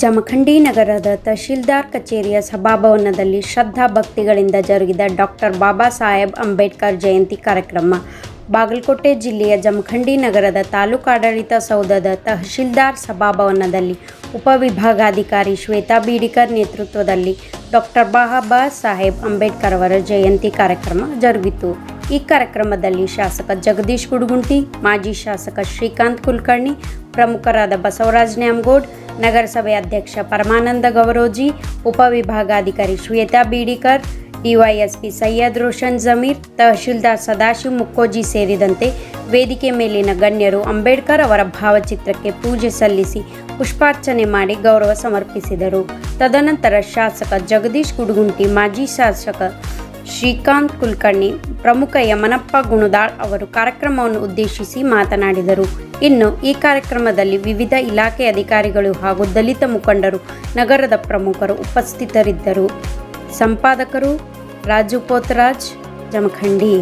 ಜಮಖಂಡಿ ನಗರದ ತಹಶೀಲ್ದಾರ್ ಕಚೇರಿಯ ಸಭಾಭವನದಲ್ಲಿ ಶ್ರದ್ಧಾ ಭಕ್ತಿಗಳಿಂದ ಜರುಗಿದ ಡಾಕ್ಟರ್ ಬಾಬಾ ಸಾಹೇಬ್ ಅಂಬೇಡ್ಕರ್ ಜಯಂತಿ ಕಾರ್ಯಕ್ರಮ. ಬಾಗಲಕೋಟೆ ಜಿಲ್ಲೆಯ ಜಮಖಂಡಿ ನಗರದ ತಾಲೂಕಾಡಳಿತ ಸೌಧದ ತಹಶೀಲ್ದಾರ್ ಸಭಾಭವನದಲ್ಲಿ ಉಪವಿಭಾಗಾಧಿಕಾರಿ ಶ್ವೇತಾ ಬೀಡಿಕರ್ ನೇತೃತ್ವದಲ್ಲಿ ಡಾಕ್ಟರ್ ಬಾಬಾ ಸಾಹೇಬ್ ಅಂಬೇಡ್ಕರ್ ಅವರ ಜಯಂತಿ ಕಾರ್ಯಕ್ರಮ ಜರುಗಿತು. ಈ ಕಾರ್ಯಕ್ರಮದಲ್ಲಿ ಶಾಸಕ ಜಗದೀಶ್ ಗುಡಗುಂಟಿ, ಮಾಜಿ ಶಾಸಕ ಶ್ರೀಕಾಂತ್ ಕುಲಕರ್ಣಿ, ಪ್ರಮುಖರಾದ ಬಸವರಾಜ್ ನ್ಯಾಮಗೌಡ್, ನಗರಸಭೆ ಅಧ್ಯಕ್ಷ ಪರಮಾನಂದ ಗವರೋಜಿ, ಉಪವಿಭಾಗಾಧಿಕಾರಿ ಶ್ವೇತಾ ಬೀಡಿಕರ್, ಡಿವೈಎಸ್ಪಿ ಸೈಯದ್ ರೋಷನ್ ಜಮೀರ್, ತಹಶೀಲ್ದಾರ್ ಸದಾಶಿವ್ ಮುಕ್ಕೋಜಿ ಸೇರಿದಂತೆ ವೇದಿಕೆ ಮೇಲಿನ ಗಣ್ಯರು ಅಂಬೇಡ್ಕರ್ ಅವರ ಭಾವಚಿತ್ರಕ್ಕೆ ಪೂಜೆ ಸಲ್ಲಿಸಿ ಪುಷ್ಪಾರ್ಚನೆ ಮಾಡಿ ಗೌರವ ಸಮರ್ಪಿಸಿದರು. ತದನಂತರ ಶಾಸಕ ಜಗದೀಶ್ ಗುಡಗುಂಟಿ, ಮಾಜಿ ಶಾಸಕ ಶ್ರೀಕಾಂತ್ ಕುಲಕರ್ಣಿ, ಪ್ರಮುಖ ಯಮನಪ್ಪ ಗುಣದಾಳ್ ಅವರು ಕಾರ್ಯಕ್ರಮವನ್ನು ಉದ್ದೇಶಿಸಿ ಮಾತನಾಡಿದರು. ಇನ್ನು ಈ ಕಾರ್ಯಕ್ರಮದಲ್ಲಿ ವಿವಿಧ ಇಲಾಖೆ ಅಧಿಕಾರಿಗಳು ಹಾಗೂ ದಲಿತ ಮುಖಂಡರು, ನಗರದ ಪ್ರಮುಖರು ಉಪಸ್ಥಿತರಿದ್ದರು. ಸಂಪಾದಕರು ರಾಜು ಪೋತರಾಜ್, ಜಮಖಂಡಿ.